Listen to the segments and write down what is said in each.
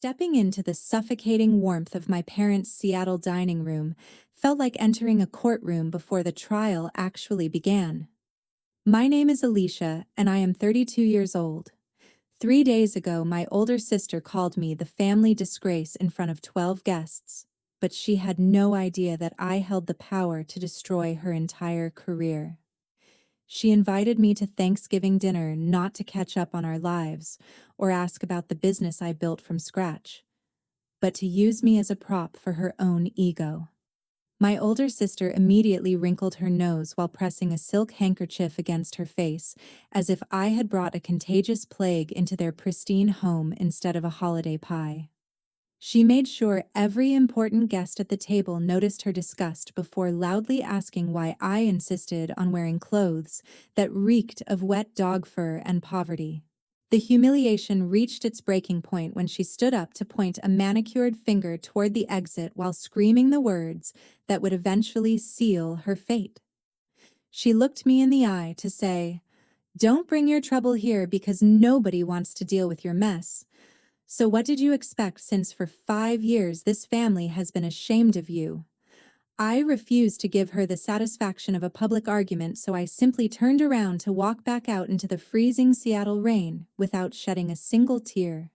Stepping into the suffocating warmth of my parents' Seattle dining room felt like entering a courtroom before the trial actually began. My name is Alicia, and I am 32 years old. 3 days ago, my older sister called me the family disgrace in front of 12 guests, but she had no idea that I held the power to destroy her entire career. She invited me to Thanksgiving dinner not to catch up on our lives or ask about the business I built from scratch, but to use me as a prop for her own ego. My older sister immediately wrinkled her nose while pressing a silk handkerchief against her face, as if I had brought a contagious plague into their pristine home instead of a holiday pie. She made sure every important guest at the table noticed her disgust before loudly asking why I insisted on wearing clothes that reeked of wet dog fur and poverty. The humiliation reached its breaking point when she stood up to point a manicured finger toward the exit while screaming the words that would eventually seal her fate. She looked me in the eye to say, "Don't bring your trouble here because nobody wants to deal with your mess. So what did you expect, since for 5 years this family has been ashamed of you?" I refused to give her the satisfaction of a public argument, so I simply turned around to walk back out into the freezing Seattle rain without shedding a single tear.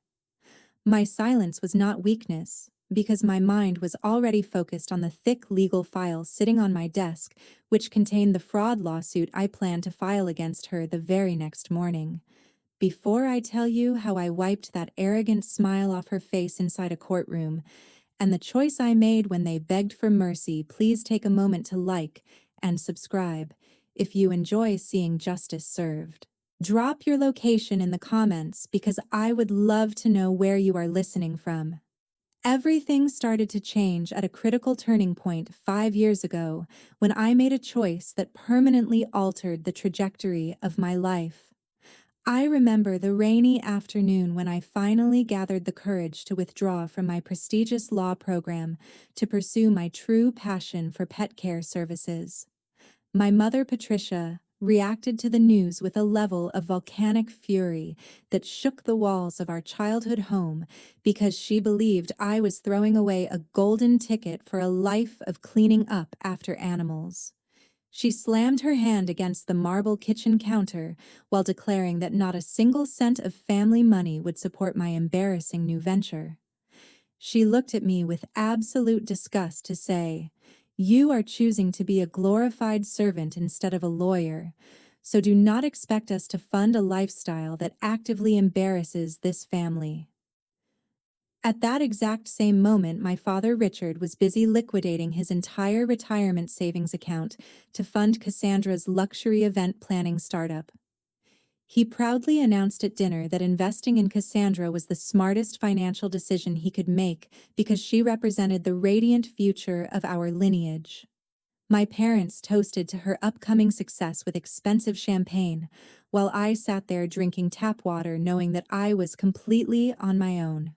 My silence was not weakness, because my mind was already focused on the thick legal file sitting on my desk, which contained the fraud lawsuit I planned to file against her the very next morning. Before I tell you how I wiped that arrogant smile off her face inside a courtroom, and the choice I made when they begged for mercy, please take a moment to like and subscribe if you enjoy seeing justice served. Drop your location in the comments because I would love to know where you are listening from. Everything started to change at a critical turning point 5 years ago when I made a choice that permanently altered the trajectory of my life. I remember the rainy afternoon when I finally gathered the courage to withdraw from my prestigious law program to pursue my true passion for pet care services. My mother, Patricia, reacted to the news with a level of volcanic fury that shook the walls of our childhood home because she believed I was throwing away a golden ticket for a life of cleaning up after animals. She slammed her hand against the marble kitchen counter while declaring that not a single cent of family money would support my embarrassing new venture. She looked at me with absolute disgust to say, "You are choosing to be a glorified servant instead of a lawyer, so do not expect us to fund a lifestyle that actively embarrasses this family." At that exact same moment, my father, Richard, was busy liquidating his entire retirement savings account to fund Cassandra's luxury event planning startup. He proudly announced at dinner that investing in Cassandra was the smartest financial decision he could make because she represented the radiant future of our lineage. My parents toasted to her upcoming success with expensive champagne, while I sat there drinking tap water knowing that I was completely on my own.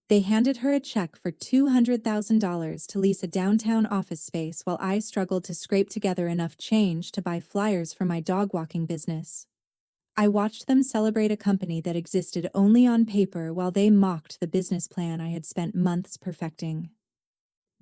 They handed her a check for $200,000 to lease a downtown office space while I struggled to scrape together enough change to buy flyers for my dog walking business. I watched them celebrate a company that existed only on paper while they mocked the business plan I had spent months perfecting.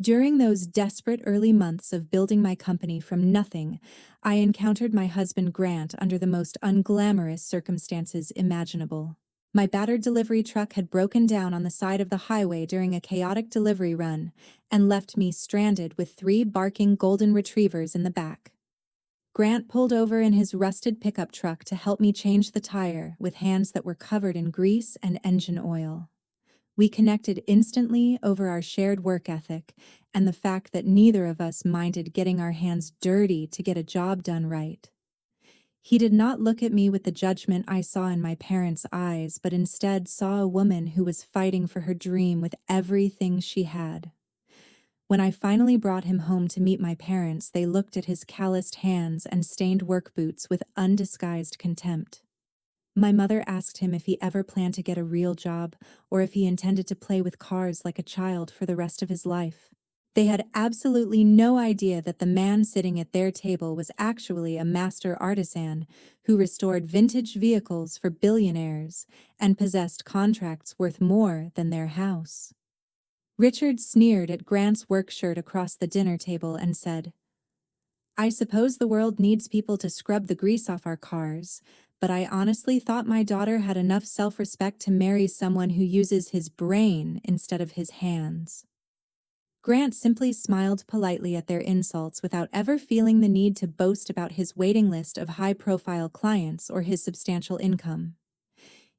During those desperate early months of building my company from nothing, I encountered my husband Grant under the most unglamorous circumstances imaginable. My battered delivery truck had broken down on the side of the highway during a chaotic delivery run and left me stranded with 3 barking golden retrievers in the back. Grant pulled over in his rusted pickup truck to help me change the tire with hands that were covered in grease and engine oil. We connected instantly over our shared work ethic and the fact that neither of us minded getting our hands dirty to get a job done right. He did not look at me with the judgment I saw in my parents' eyes, but instead saw a woman who was fighting for her dream with everything she had. When I finally brought him home to meet my parents, they looked at his calloused hands and stained work boots with undisguised contempt. My mother asked him if he ever planned to get a real job or if he intended to play with cars like a child for the rest of his life. They had absolutely no idea that the man sitting at their table was actually a master artisan who restored vintage vehicles for billionaires and possessed contracts worth more than their house. Richard sneered at Grant's work shirt across the dinner table and said, "I suppose the world needs people to scrub the grease off our cars, but I honestly thought my daughter had enough self-respect to marry someone who uses his brain instead of his hands." Grant simply smiled politely at their insults without ever feeling the need to boast about his waiting list of high-profile clients or his substantial income.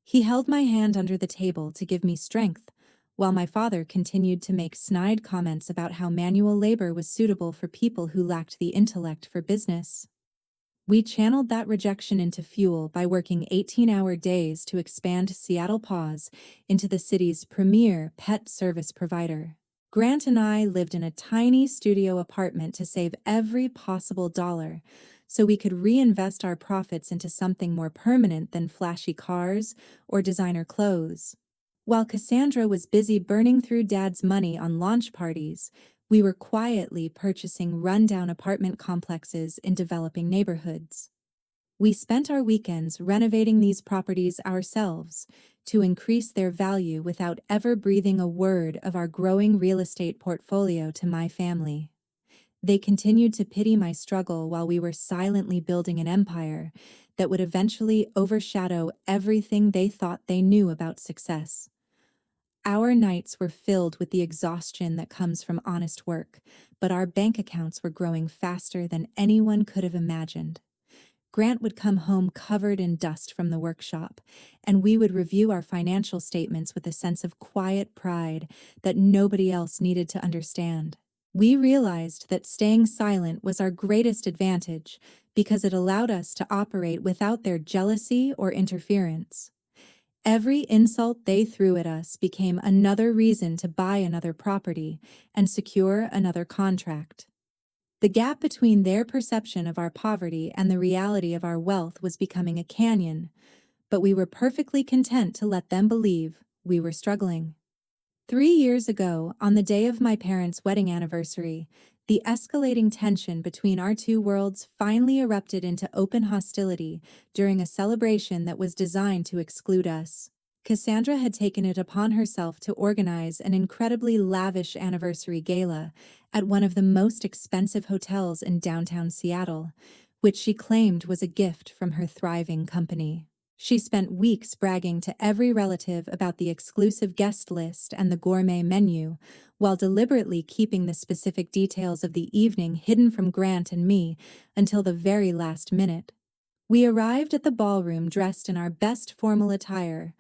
He held my hand under the table to give me strength, while my father continued to make snide comments about how manual labor was suitable for people who lacked the intellect for business. We channeled that rejection into fuel by working 18-hour days to expand Seattle Paws into the city's premier pet service provider. Grant and I lived in a tiny studio apartment to save every possible dollar, so we could reinvest our profits into something more permanent than flashy cars or designer clothes. While Cassandra was busy burning through Dad's money on launch parties, we were quietly purchasing rundown apartment complexes in developing neighborhoods. We spent our weekends renovating these properties ourselves to increase their value without ever breathing a word of our growing real estate portfolio to my family. They continued to pity my struggle while we were silently building an empire that would eventually overshadow everything they thought they knew about success. Our nights were filled with the exhaustion that comes from honest work, but our bank accounts were growing faster than anyone could have imagined. Grant would come home covered in dust from the workshop, and we would review our financial statements with a sense of quiet pride that nobody else needed to understand. We realized that staying silent was our greatest advantage because it allowed us to operate without their jealousy or interference. Every insult they threw at us became another reason to buy another property and secure another contract. The gap between their perception of our poverty and the reality of our wealth was becoming a canyon, but we were perfectly content to let them believe we were struggling. 3 years ago, on the day of my parents' wedding anniversary, the escalating tension between our two worlds finally erupted into open hostility during a celebration that was designed to exclude us. Cassandra had taken it upon herself to organize an incredibly lavish anniversary gala at one of the most expensive hotels in downtown Seattle, which she claimed was a gift from her thriving company. She spent weeks bragging to every relative about the exclusive guest list and the gourmet menu, while deliberately keeping the specific details of the evening hidden from Grant and me until the very last minute. We arrived at the ballroom dressed in our best formal attire,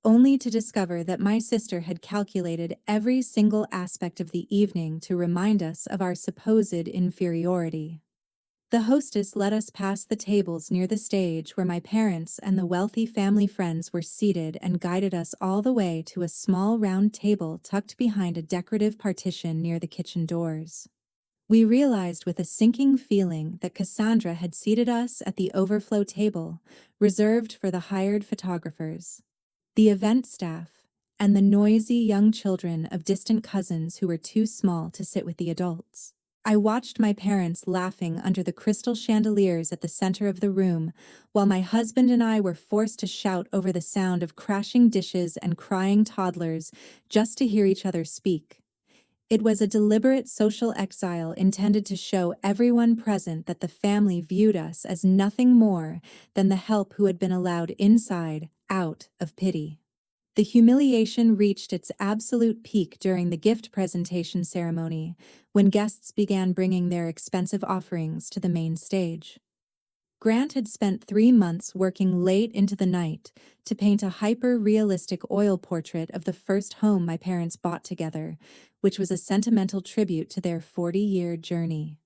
only to discover that my sister had calculated every single aspect of the evening to remind us of our supposed inferiority. The hostess let us past the tables near the stage where my parents and the wealthy family friends were seated and guided us all the way to a small round table tucked behind a decorative partition near the kitchen doors. We realized with a sinking feeling that Cassandra had seated us at the overflow table, reserved for the hired photographers, the event staff, and the noisy young children of distant cousins who were too small to sit with the adults. I watched my parents laughing under the crystal chandeliers at the center of the room, while my husband and I were forced to shout over the sound of crashing dishes and crying toddlers just to hear each other speak. It was a deliberate social exile intended to show everyone present that the family viewed us as nothing more than the help who had been allowed inside, out of pity. The humiliation reached its absolute peak during the gift presentation ceremony, when guests began bringing their expensive offerings to the main stage. Grant had spent 3 months working late into the night to paint a hyper-realistic oil portrait of the first home my parents bought together, which was a sentimental tribute to their 40-year journey.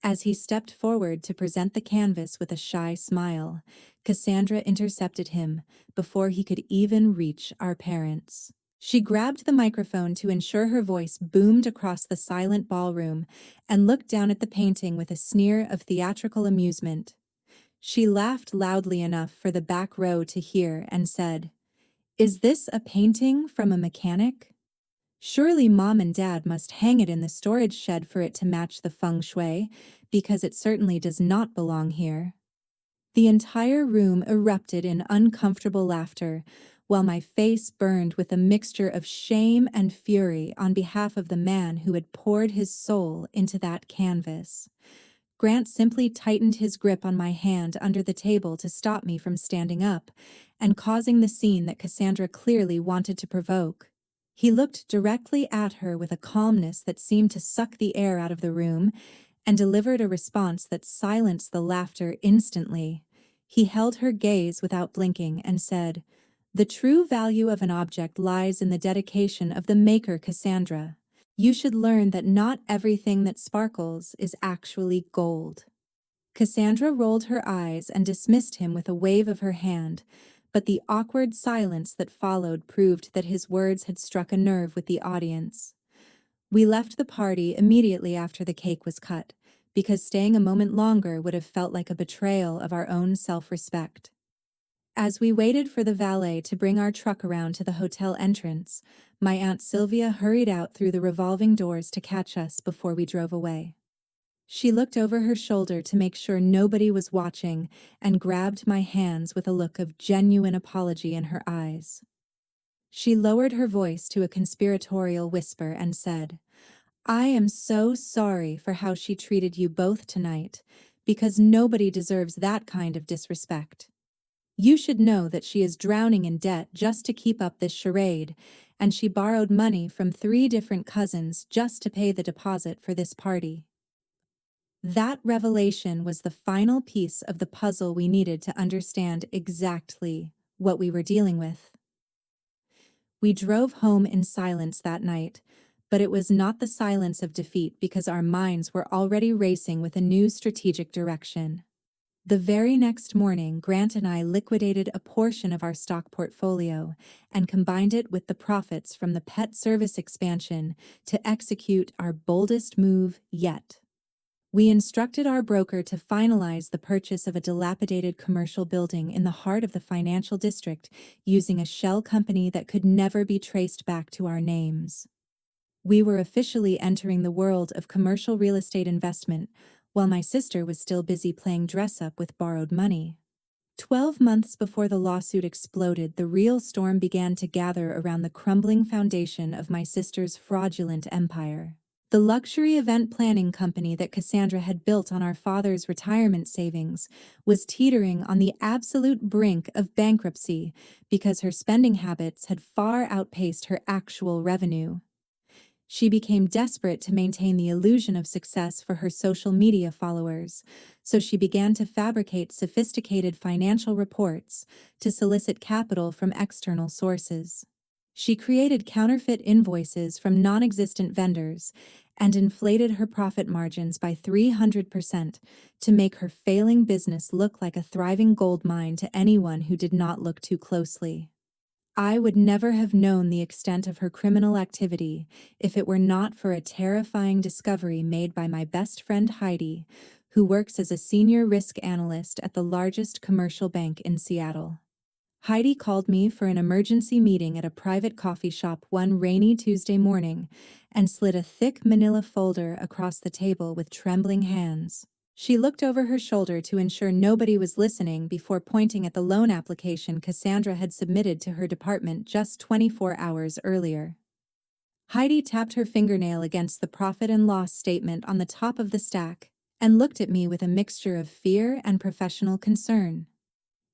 As he stepped forward to present the canvas with a shy smile, Cassandra intercepted him before he could even reach our parents. She grabbed the microphone to ensure her voice boomed across the silent ballroom and looked down at the painting with a sneer of theatrical amusement. She laughed loudly enough for the back row to hear and said, "Is this a painting from a mechanic?" Surely Mom and Dad must hang it in the storage shed for it to match the feng shui, because it certainly does not belong here. The entire room erupted in uncomfortable laughter, while my face burned with a mixture of shame and fury on behalf of the man who had poured his soul into that canvas. Grant simply tightened his grip on my hand under the table to stop me from standing up and causing the scene that Cassandra clearly wanted to provoke. He looked directly at her with a calmness that seemed to suck the air out of the room and delivered a response that silenced the laughter instantly. He held her gaze without blinking and said, "The true value of an object lies in the dedication of the maker, Cassandra. You should learn that not everything that sparkles is actually gold." Cassandra rolled her eyes and dismissed him with a wave of her hand, but the awkward silence that followed proved that his words had struck a nerve with the audience. We left the party immediately after the cake was cut, because staying a moment longer would have felt like a betrayal of our own self-respect. As we waited for the valet to bring our truck around to the hotel entrance, my Aunt Sylvia hurried out through the revolving doors to catch us before we drove away. She looked over her shoulder to make sure nobody was watching and grabbed my hands with a look of genuine apology in her eyes. She lowered her voice to a conspiratorial whisper and said, "I am so sorry for how she treated you both tonight, because nobody deserves that kind of disrespect. You should know that she is drowning in debt just to keep up this charade, and she borrowed money from 3 different cousins just to pay the deposit for this party." That revelation was the final piece of the puzzle we needed to understand exactly what we were dealing with. We drove home in silence that night, but it was not the silence of defeat because our minds were already racing with a new strategic direction. The very next morning, Grant and I liquidated a portion of our stock portfolio and combined it with the profits from the pet service expansion to execute our boldest move yet. We instructed our broker to finalize the purchase of a dilapidated commercial building in the heart of the financial district using a shell company that could never be traced back to our names. We were officially entering the world of commercial real estate investment, while my sister was still busy playing dress-up with borrowed money. 12 months before the lawsuit exploded, the real storm began to gather around the crumbling foundation of my sister's fraudulent empire. The luxury event planning company that Cassandra had built on our father's retirement savings was teetering on the absolute brink of bankruptcy because her spending habits had far outpaced her actual revenue. She became desperate to maintain the illusion of success for her social media followers, so she began to fabricate sophisticated financial reports to solicit capital from external sources. She created counterfeit invoices from non-existent vendors and inflated her profit margins by 300% to make her failing business look like a thriving gold mine to anyone who did not look too closely. I would never have known the extent of her criminal activity if it were not for a terrifying discovery made by my best friend Heidi, who works as a senior risk analyst at the largest commercial bank in Seattle. Heidi called me for an emergency meeting at a private coffee shop one rainy Tuesday morning and slid a thick manila folder across the table with trembling hands. She looked over her shoulder to ensure nobody was listening before pointing at the loan application Cassandra had submitted to her department just 24 hours earlier. Heidi tapped her fingernail against the profit and loss statement on the top of the stack and looked at me with a mixture of fear and professional concern.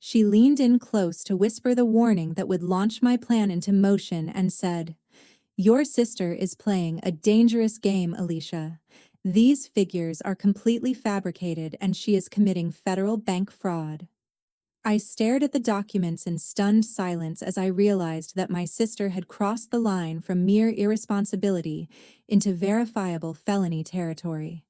She leaned in close to whisper the warning that would launch my plan into motion and said, "Your sister is playing a dangerous game, Alicia. These figures are completely fabricated and she is committing federal bank fraud." I stared at the documents in stunned silence as I realized that my sister had crossed the line from mere irresponsibility into verifiable felony territory.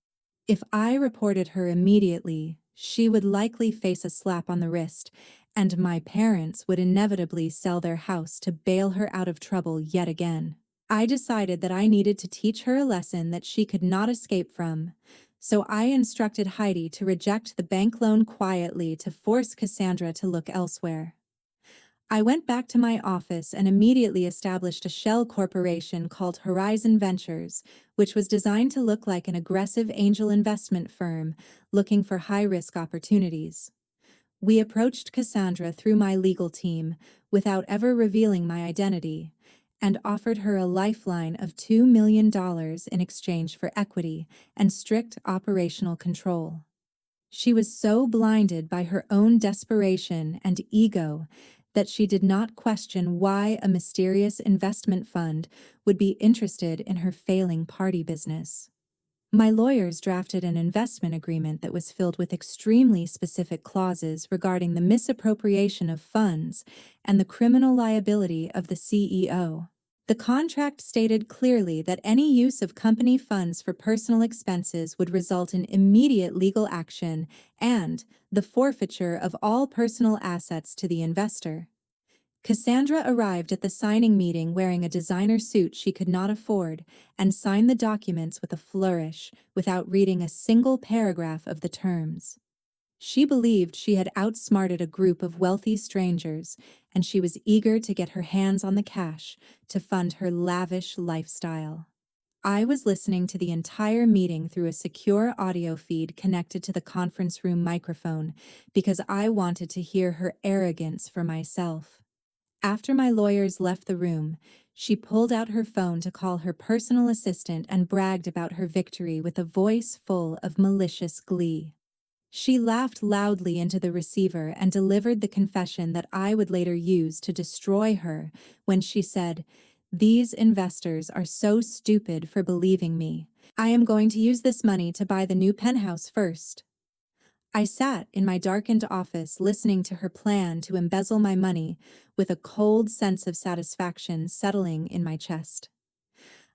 If I reported her immediately, she would likely face a slap on the wrist, and my parents would inevitably sell their house to bail her out of trouble yet again. I decided that I needed to teach her a lesson that she could not escape from, so I instructed Heidi to reject the bank loan quietly to force Cassandra to look elsewhere. I went back to my office and immediately established a shell corporation called Horizon Ventures, which was designed to look like an aggressive angel investment firm looking for high-risk opportunities. We approached Cassandra through my legal team, without ever revealing my identity, and offered her a lifeline of $2 million in exchange for equity and strict operational control. She was so blinded by her own desperation and ego that she did not question why a mysterious investment fund would be interested in her failing party business. My lawyers drafted an investment agreement that was filled with extremely specific clauses regarding the misappropriation of funds and the criminal liability of the CEO. The contract stated clearly that any use of company funds for personal expenses would result in immediate legal action and the forfeiture of all personal assets to the investor. Cassandra arrived at the signing meeting wearing a designer suit she could not afford and signed the documents with a flourish without reading a single paragraph of the terms. She believed she had outsmarted a group of wealthy strangers, and she was eager to get her hands on the cash to fund her lavish lifestyle. I was listening to the entire meeting through a secure audio feed connected to the conference room microphone because I wanted to hear her arrogance for myself. After my lawyers left the room, she pulled out her phone to call her personal assistant and bragged about her victory with a voice full of malicious glee. She laughed loudly into the receiver and delivered the confession that I would later use to destroy her when she said, "These investors are so stupid for believing me. I am going to use this money to buy the new penthouse first." I sat in my darkened office listening to her plan to embezzle my money with a cold sense of satisfaction settling in my chest.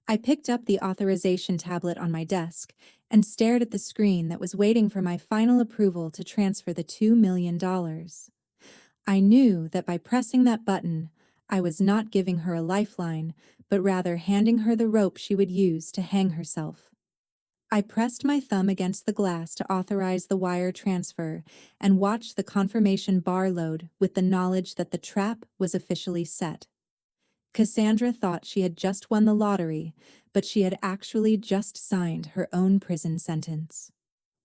I picked up the authorization tablet on my desk and stared at the screen that was waiting for my final approval to transfer the $2 million. I knew that by pressing that button, I was not giving her a lifeline, but rather handing her the rope she would use to hang herself. I pressed my thumb against the glass to authorize the wire transfer and watched the confirmation bar load with the knowledge that the trap was officially set. Cassandra thought she had just won the lottery, but she had actually just signed her own prison sentence.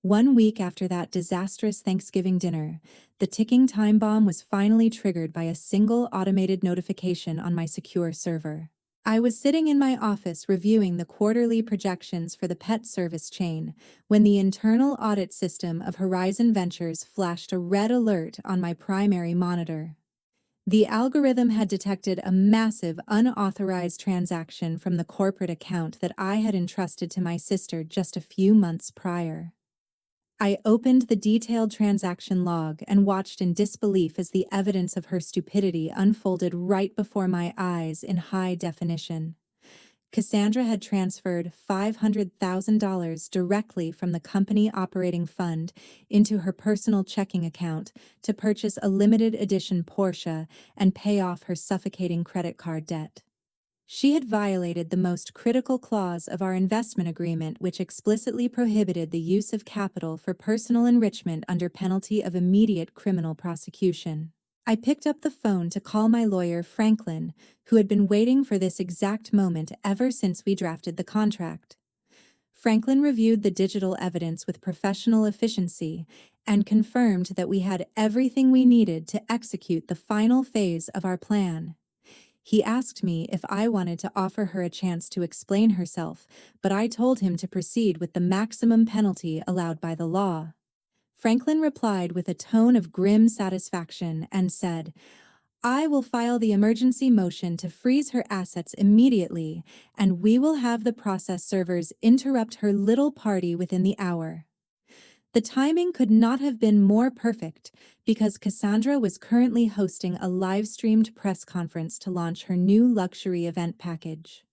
1 week after that disastrous Thanksgiving dinner, the ticking time bomb was finally triggered by a single automated notification on my secure server. I was sitting in my office reviewing the quarterly projections for the pet service chain when the internal audit system of Horizon Ventures flashed a red alert on my primary monitor. The algorithm had detected a massive unauthorized transaction from the corporate account that I had entrusted to my sister just a few months prior. I opened the detailed transaction log and watched in disbelief as the evidence of her stupidity unfolded right before my eyes in high definition. Cassandra had transferred $500,000 directly from the company operating fund into her personal checking account to purchase a limited edition Porsche and pay off her suffocating credit card debt. She had violated the most critical clause of our investment agreement, which explicitly prohibited the use of capital for personal enrichment under penalty of immediate criminal prosecution. I picked up the phone to call my lawyer, Franklin, who had been waiting for this exact moment ever since we drafted the contract. Franklin reviewed the digital evidence with professional efficiency and confirmed that we had everything we needed to execute the final phase of our plan. He asked me if I wanted to offer her a chance to explain herself, but I told him to proceed with the maximum penalty allowed by the law. Franklin replied with a tone of grim satisfaction and said, "I will file the emergency motion to freeze her assets immediately, and we will have the process servers interrupt her little party within the hour." The timing could not have been more perfect because Cassandra was currently hosting a live-streamed press conference to launch her new luxury event package.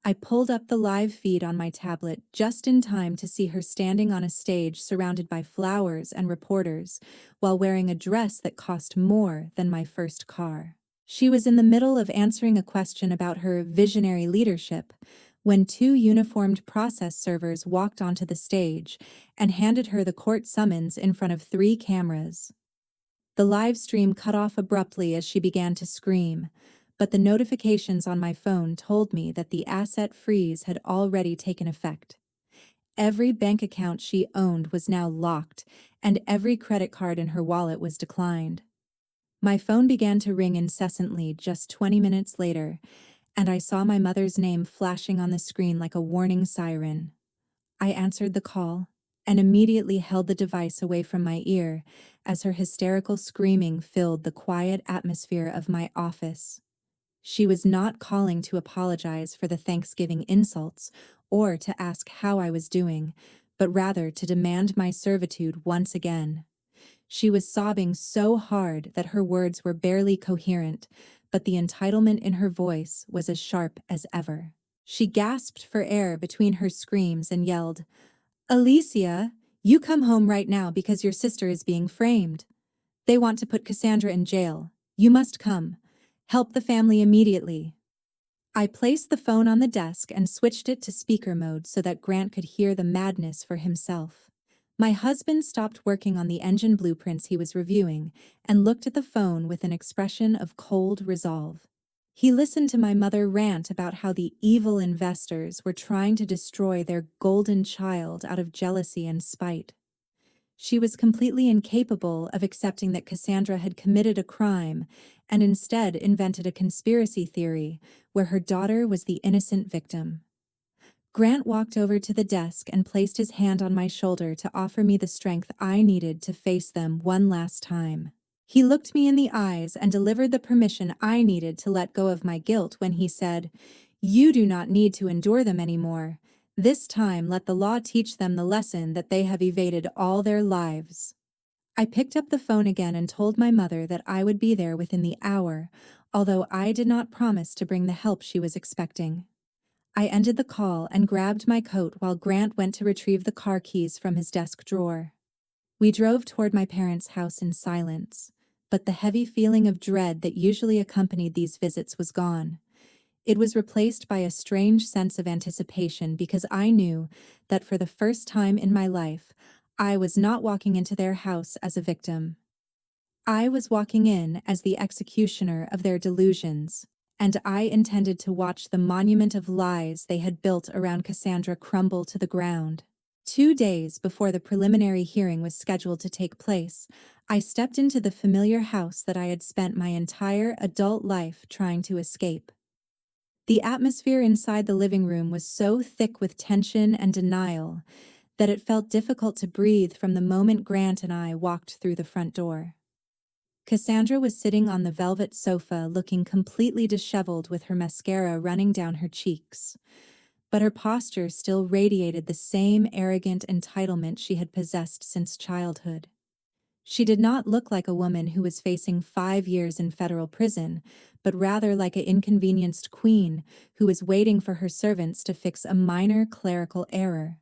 I pulled up the live feed on my tablet just in time to see her standing on a stage surrounded by flowers and reporters while wearing a dress that cost more than my first car. She was in the middle of answering a question about her visionary leadership when 2 uniformed process servers walked onto the stage and handed her the court summons in front of 3 cameras. The live stream cut off abruptly as she began to scream, but the notifications on my phone told me that the asset freeze had already taken effect. Every bank account she owned was now locked, and every credit card in her wallet was declined. My phone began to ring incessantly just 20 minutes later, and I saw my mother's name flashing on the screen like a warning siren. I answered the call and immediately held the device away from my ear as her hysterical screaming filled the quiet atmosphere of my office. She was not calling to apologize for the Thanksgiving insults or to ask how I was doing, but rather to demand my servitude once again. She was sobbing so hard that her words were barely coherent, but the entitlement in her voice was as sharp as ever. She gasped for air between her screams and yelled, "Alicia, you come home right now because your sister is being framed. They want to put Cassandra in jail. You must come. Help the family immediately." I placed the phone on the desk and switched it to speaker mode so that Grant could hear the madness for himself. My husband stopped working on the engine blueprints he was reviewing and looked at the phone with an expression of cold resolve. He listened to my mother rant about how the evil investors were trying to destroy their golden child out of jealousy and spite. She was completely incapable of accepting that Cassandra had committed a crime and instead invented a conspiracy theory where her daughter was the innocent victim. Grant walked over to the desk and placed his hand on my shoulder to offer me the strength I needed to face them one last time. He looked me in the eyes and delivered the permission I needed to let go of my guilt when he said, "You do not need to endure them anymore. This time let the law teach them the lesson that they have evaded all their lives." I picked up the phone again and told my mother that I would be there within the hour, although I did not promise to bring the help she was expecting. I ended the call and grabbed my coat while Grant went to retrieve the car keys from his desk drawer. We drove toward my parents' house in silence, but the heavy feeling of dread that usually accompanied these visits was gone. It was replaced by a strange sense of anticipation because I knew that for the first time in my life, I was not walking into their house as a victim. I was walking in as the executioner of their delusions, and I intended to watch the monument of lies they had built around Cassandra crumble to the ground. 2 days before the preliminary hearing was scheduled to take place, I stepped into the familiar house that I had spent my entire adult life trying to escape. The atmosphere inside the living room was so thick with tension and denial that it felt difficult to breathe from the moment Grant and I walked through the front door. Cassandra was sitting on the velvet sofa looking completely disheveled with her mascara running down her cheeks, but her posture still radiated the same arrogant entitlement she had possessed since childhood. She did not look like a woman who was facing 5 years in federal prison, but rather like an inconvenienced queen who was waiting for her servants to fix a minor clerical error.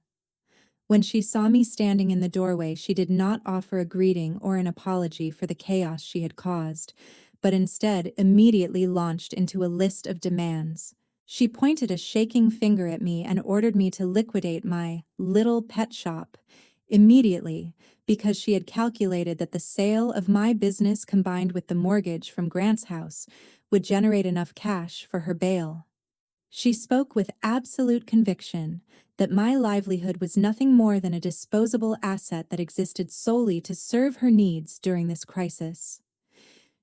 When she saw me standing in the doorway, she did not offer a greeting or an apology for the chaos she had caused, but instead immediately launched into a list of demands. She pointed a shaking finger at me and ordered me to liquidate my little pet shop immediately because she had calculated that the sale of my business combined with the mortgage from Grant's house would generate enough cash for her bail. She spoke with absolute conviction that my livelihood was nothing more than a disposable asset that existed solely to serve her needs during this crisis.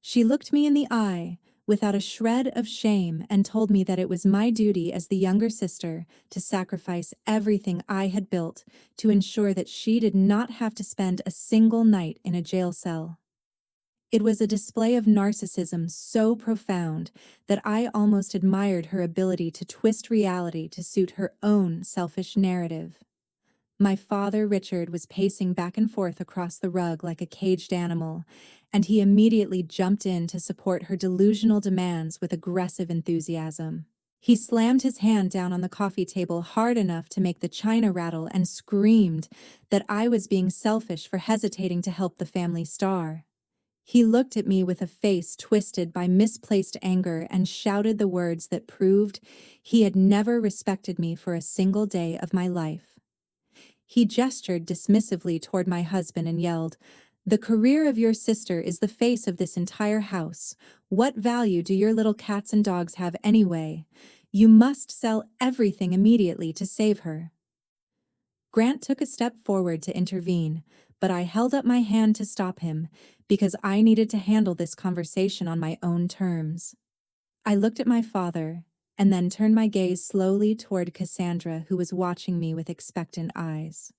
She looked me in the eye without a shred of shame and told me that it was my duty as the younger sister to sacrifice everything I had built to ensure that she did not have to spend a single night in a jail cell. It was a display of narcissism so profound that I almost admired her ability to twist reality to suit her own selfish narrative. My father, Richard, was pacing back and forth across the rug like a caged animal, and he immediately jumped in to support her delusional demands with aggressive enthusiasm. He slammed his hand down on the coffee table hard enough to make the china rattle and screamed that I was being selfish for hesitating to help the family star. He looked at me with a face twisted by misplaced anger and shouted the words that proved he had never respected me for a single day of my life. He gestured dismissively toward my husband and yelled, The career of your sister is the face of this entire house. What value do your little cats and dogs have anyway? You must sell everything immediately to save her." Grant took a step forward to intervene, but I held up my hand to stop him because I needed to handle this conversation on my own terms. I looked at my father and then turned my gaze slowly toward Cassandra, who was watching me with expectant eyes.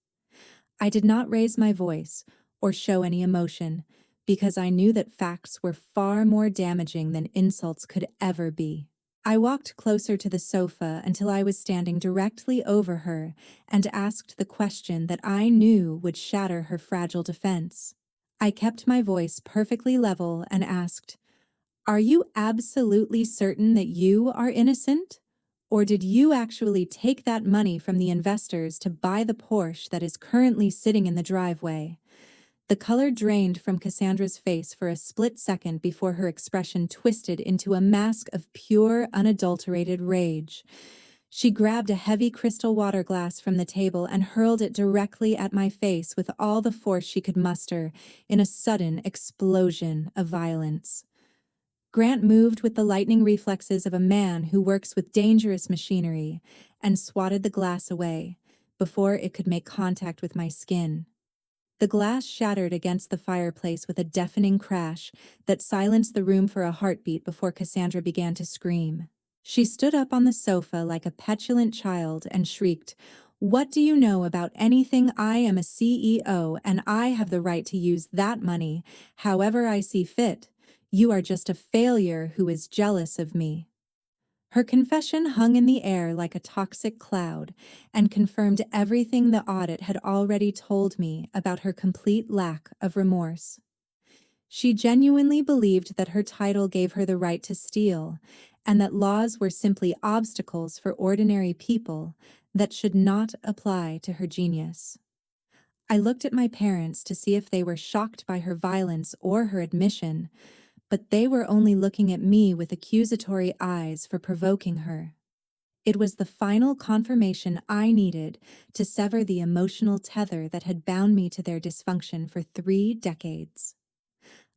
I did not raise my voice or show any emotion because I knew that facts were far more damaging than insults could ever be. I walked closer to the sofa until I was standing directly over her and asked the question that I knew would shatter her fragile defense. I kept my voice perfectly level and asked, "Are you absolutely certain that you are innocent? Or did you actually take that money from the investors to buy the Porsche that is currently sitting in the driveway?" The color drained from Cassandra's face for a split second before her expression twisted into a mask of pure, unadulterated rage. She grabbed a heavy crystal water glass from the table and hurled it directly at my face with all the force she could muster in a sudden explosion of violence. Grant moved with the lightning reflexes of a man who works with dangerous machinery and swatted the glass away before it could make contact with my skin. The glass shattered against the fireplace with a deafening crash that silenced the room for a heartbeat before Cassandra began to scream. She stood up on the sofa like a petulant child and shrieked, "What do you know about anything? I am a CEO and I have the right to use that money however I see fit. You are just a failure who is jealous of me." Her confession hung in the air like a toxic cloud and confirmed everything the audit had already told me about her complete lack of remorse. She genuinely believed that her title gave her the right to steal, and that laws were simply obstacles for ordinary people that should not apply to her genius. I looked at my parents to see if they were shocked by her violence or her admission, but they were only looking at me with accusatory eyes for provoking her. It was the final confirmation I needed to sever the emotional tether that had bound me to their dysfunction for 3 decades.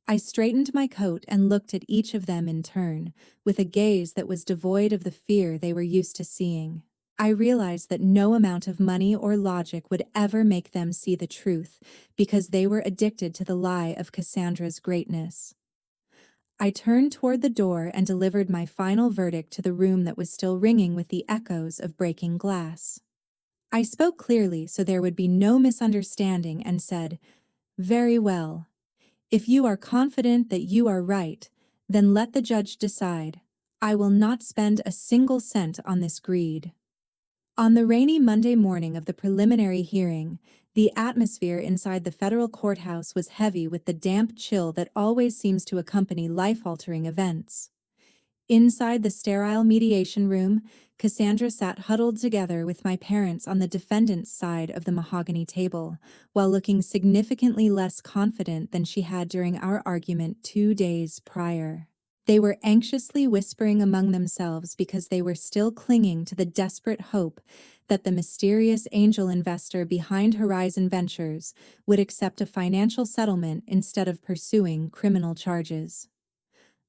I straightened my coat and looked at each of them in turn, with a gaze that was devoid of the fear they were used to seeing. I realized that no amount of money or logic would ever make them see the truth, because they were addicted to the lie of Cassandra's greatness. I turned toward the door and delivered my final verdict to the room that was still ringing with the echoes of breaking glass. I spoke clearly so there would be no misunderstanding and said, "Very well. If you are confident that you are right, then let the judge decide. I will not spend a single cent on this greed." On the rainy Monday morning of the preliminary hearing, the atmosphere inside the federal courthouse was heavy with the damp chill that always seems to accompany life-altering events. Inside the sterile mediation room, Cassandra sat huddled together with my parents on the defendant's side of the mahogany table, while looking significantly less confident than she had during our argument 2 days prior. They were anxiously whispering among themselves because they were still clinging to the desperate hope that the mysterious angel investor behind Horizon Ventures would accept a financial settlement instead of pursuing criminal charges.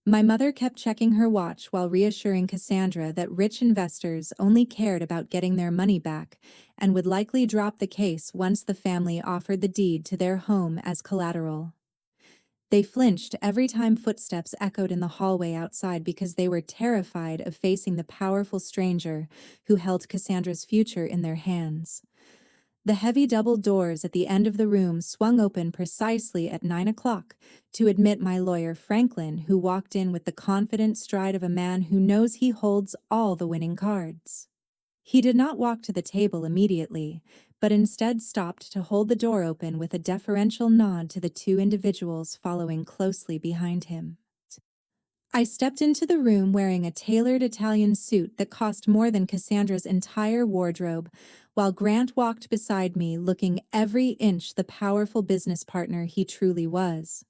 My mother kept checking her watch while reassuring Cassandra that rich investors only cared about getting their money back and would likely drop the case once the family offered the deed to their home as collateral. They flinched every time footsteps echoed in the hallway outside because they were terrified of facing the powerful stranger who held Cassandra's future in their hands. The heavy double doors at the end of the room swung open precisely at 9 o'clock to admit my lawyer Franklin, who walked in with the confident stride of a man who knows he holds all the winning cards. He did not walk to the table immediately, but instead stopped to hold the door open with a deferential nod to the 2 individuals following closely behind him. I stepped into the room wearing a tailored Italian suit that cost more than Cassandra's entire wardrobe, while Grant walked beside me looking every inch the powerful business partner he truly was.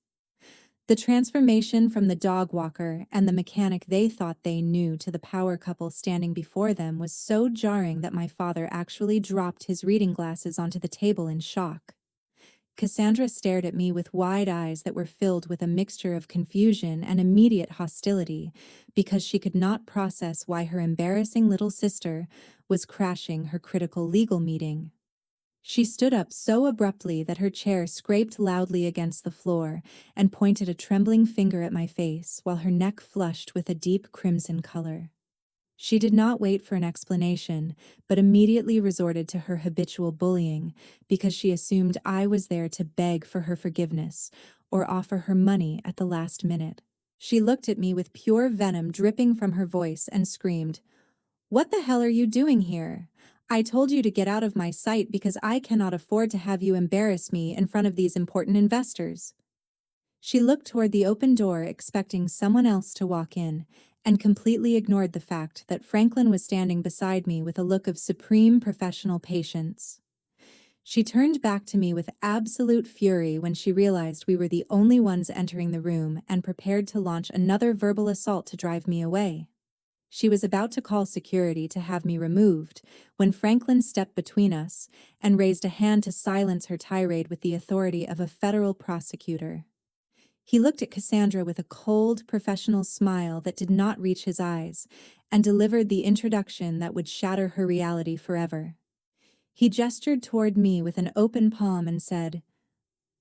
The transformation from the dog walker and the mechanic they thought they knew to the power couple standing before them was so jarring that my father actually dropped his reading glasses onto the table in shock. Cassandra stared at me with wide eyes that were filled with a mixture of confusion and immediate hostility, because she could not process why her embarrassing little sister was crashing her critical legal meeting. She stood up so abruptly that her chair scraped loudly against the floor and pointed a trembling finger at my face while her neck flushed with a deep crimson color. She did not wait for an explanation, but immediately resorted to her habitual bullying because she assumed I was there to beg for her forgiveness or offer her money at the last minute. She looked at me with pure venom dripping from her voice and screamed, "What the hell are you doing here? I told you to get out of my sight because I cannot afford to have you embarrass me in front of these important investors." She looked toward the open door expecting someone else to walk in, and completely ignored the fact that Franklin was standing beside me with a look of supreme professional patience. She turned back to me with absolute fury when she realized we were the only ones entering the room and prepared to launch another verbal assault to drive me away. She was about to call security to have me removed when Franklin stepped between us and raised a hand to silence her tirade with the authority of a federal prosecutor. He looked at Cassandra with a cold, professional smile that did not reach his eyes, and delivered the introduction that would shatter her reality forever. He gestured toward me with an open palm and said,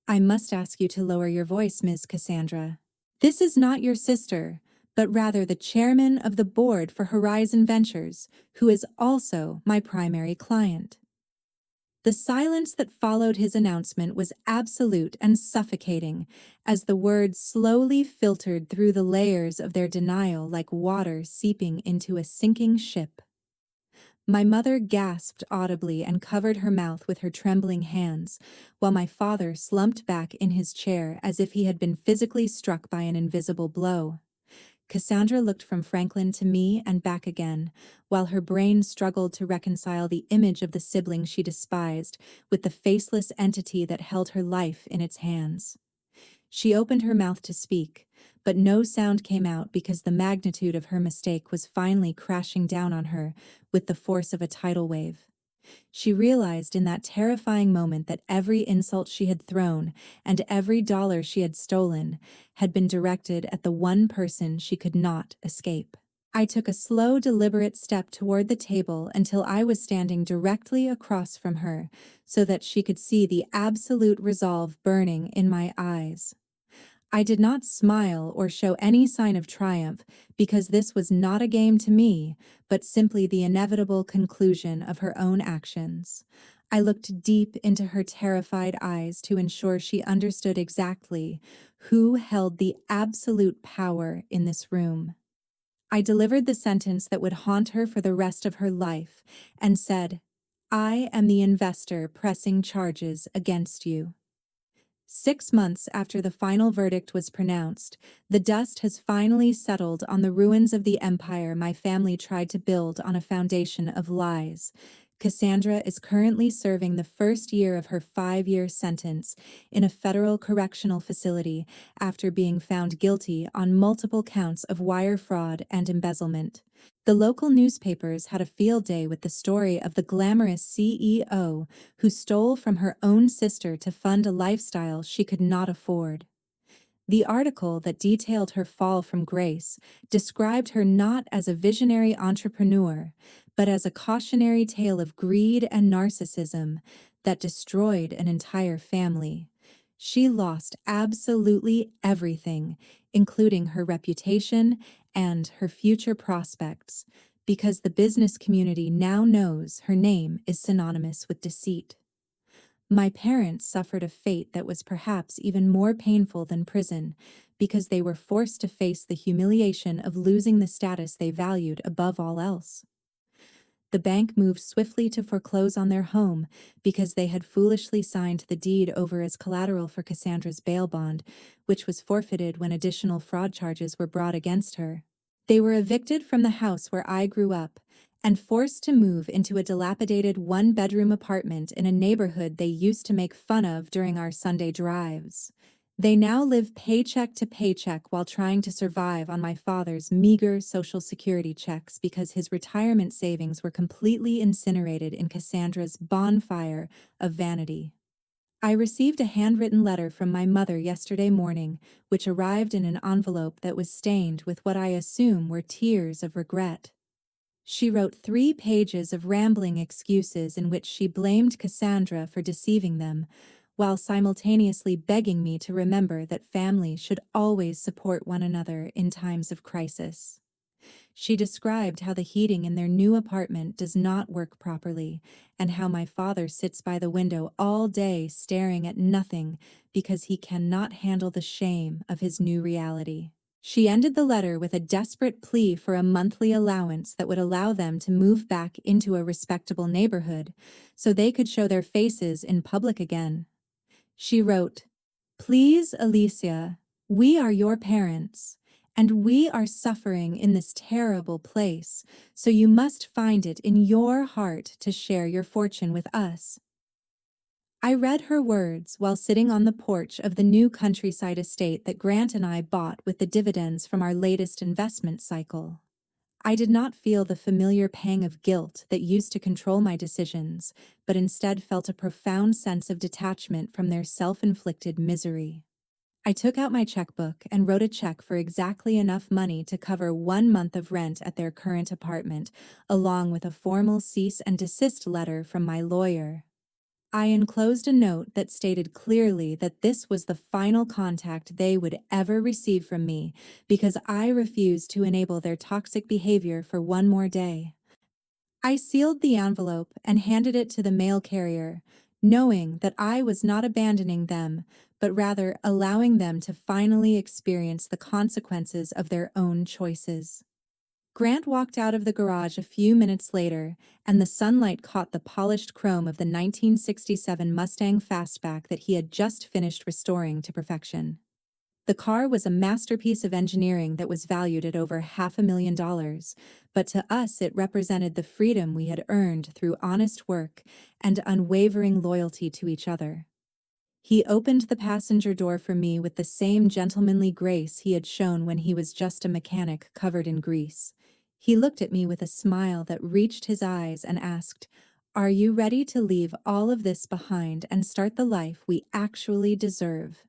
"I must ask you to lower your voice, Ms. Cassandra. This is not your sister, but rather the chairman of the board for Horizon Ventures, who is also my primary client." The silence that followed his announcement was absolute and suffocating, as the words slowly filtered through the layers of their denial like water seeping into a sinking ship. My mother gasped audibly and covered her mouth with her trembling hands, while my father slumped back in his chair as if he had been physically struck by an invisible blow. Cassandra looked from Franklin to me and back again, while her brain struggled to reconcile the image of the sibling she despised with the faceless entity that held her life in its hands. She opened her mouth to speak, but no sound came out because the magnitude of her mistake was finally crashing down on her with the force of a tidal wave. She realized in that terrifying moment that every insult she had thrown and every dollar she had stolen had been directed at the one person she could not escape. I took a slow, deliberate step toward the table until I was standing directly across from her so that she could see the absolute resolve burning in my eyes. I did not smile or show any sign of triumph because this was not a game to me, but simply the inevitable conclusion of her own actions. I looked deep into her terrified eyes to ensure she understood exactly who held the absolute power in this room. I delivered the sentence that would haunt her for the rest of her life and said, "I am the investor pressing charges against you." 6 months after the final verdict was pronounced, the dust has finally settled on the ruins of the empire my family tried to build on a foundation of lies. Cassandra is currently serving the first year of her 5-year sentence in a federal correctional facility after being found guilty on multiple counts of wire fraud and embezzlement. The local newspapers had a field day with the story of the glamorous CEO who stole from her own sister to fund a lifestyle she could not afford. The article that detailed her fall from grace described her not as a visionary entrepreneur, but as a cautionary tale of greed and narcissism that destroyed an entire family. She lost absolutely everything, including her reputation and her future prospects, because the business community now knows her name is synonymous with deceit. My parents suffered a fate that was perhaps even more painful than prison, because they were forced to face the humiliation of losing the status they valued above all else. The bank moved swiftly to foreclose on their home because they had foolishly signed the deed over as collateral for Cassandra's bail bond, which was forfeited when additional fraud charges were brought against her. They were evicted from the house where I grew up and forced to move into a dilapidated one-bedroom apartment in a neighborhood they used to make fun of during our Sunday drives. They now live paycheck to paycheck while trying to survive on my father's meager Social Security checks because his retirement savings were completely incinerated in Cassandra's bonfire of vanity. I received a handwritten letter from my mother yesterday morning, which arrived in an envelope that was stained with what I assume were tears of regret. She wrote 3 pages of rambling excuses in which she blamed Cassandra for deceiving them, while simultaneously begging me to remember that families should always support one another in times of crisis. She described how the heating in their new apartment does not work properly, and how my father sits by the window all day staring at nothing because he cannot handle the shame of his new reality. She ended the letter with a desperate plea for a monthly allowance that would allow them to move back into a respectable neighborhood so they could show their faces in public again. She wrote, "Please, Alicia, we are your parents, and we are suffering in this terrible place, so you must find it in your heart to share your fortune with us." I read her words while sitting on the porch of the new countryside estate that Grant and I bought with the dividends from our latest investment cycle. I did not feel the familiar pang of guilt that used to control my decisions, but instead felt a profound sense of detachment from their self-inflicted misery. I took out my checkbook and wrote a check for exactly enough money to cover 1 month of rent at their current apartment, along with a formal cease and desist letter from my lawyer. I enclosed a note that stated clearly that this was the final contact they would ever receive from me because I refused to enable their toxic behavior for one more day. I sealed the envelope and handed it to the mail carrier, knowing that I was not abandoning them, but rather allowing them to finally experience the consequences of their own choices. Grant walked out of the garage a few minutes later, and the sunlight caught the polished chrome of the 1967 Mustang Fastback that he had just finished restoring to perfection. The car was a masterpiece of engineering that was valued at over $500,000, but to us it represented the freedom we had earned through honest work and unwavering loyalty to each other. He opened the passenger door for me with the same gentlemanly grace he had shown when he was just a mechanic covered in grease. He looked at me with a smile that reached his eyes and asked, "Are you ready to leave all of this behind and start the life we actually deserve?"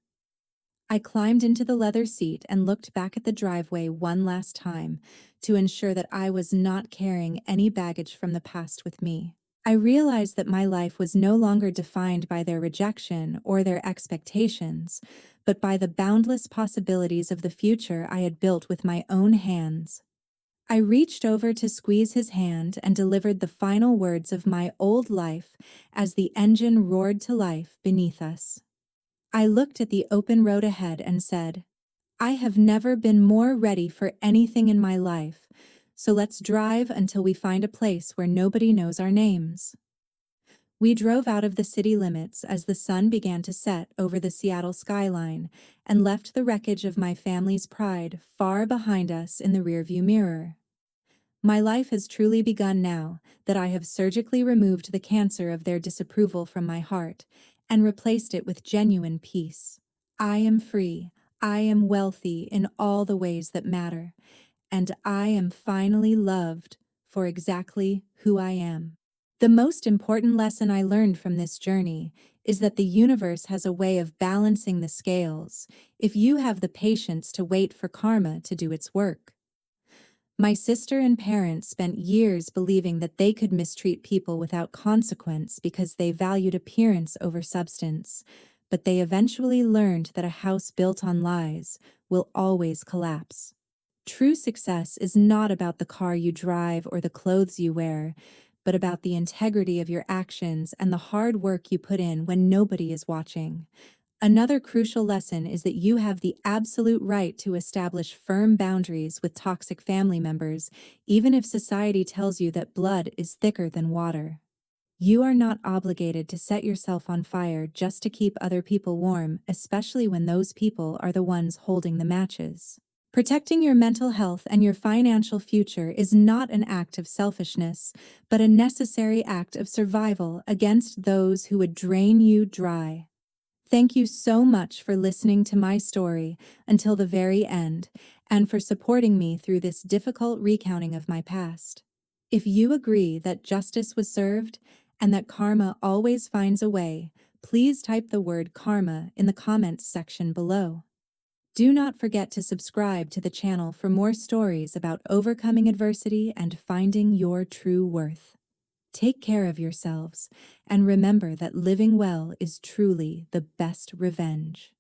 I climbed into the leather seat and looked back at the driveway one last time to ensure that I was not carrying any baggage from the past with me. I realized that my life was no longer defined by their rejection or their expectations, but by the boundless possibilities of the future I had built with my own hands. I reached over to squeeze his hand and delivered the final words of my old life as the engine roared to life beneath us. I looked at the open road ahead and said, "I have never been more ready for anything in my life, so let's drive until we find a place where nobody knows our names." We drove out of the city limits as the sun began to set over the Seattle skyline and left the wreckage of my family's pride far behind us in the rearview mirror. My life has truly begun now that I have surgically removed the cancer of their disapproval from my heart and replaced it with genuine peace. I am free, I am wealthy in all the ways that matter, and I am finally loved for exactly who I am. The most important lesson I learned from this journey is that the universe has a way of balancing the scales if you have the patience to wait for karma to do its work. My sister and parents spent years believing that they could mistreat people without consequence because they valued appearance over substance, but they eventually learned that a house built on lies will always collapse. True success is not about the car you drive or the clothes you wear, but about the integrity of your actions and the hard work you put in when nobody is watching. Another crucial lesson is that you have the absolute right to establish firm boundaries with toxic family members, even if society tells you that blood is thicker than water. You are not obligated to set yourself on fire just to keep other people warm, especially when those people are the ones holding the matches. Protecting your mental health and your financial future is not an act of selfishness, but a necessary act of survival against those who would drain you dry. Thank you so much for listening to my story until the very end, and for supporting me through this difficult recounting of my past. If you agree that justice was served and that karma always finds a way, please type the word karma in the comments section below. Do not forget to subscribe to the channel for more stories about overcoming adversity and finding your true worth. Take care of yourselves, and remember that living well is truly the best revenge.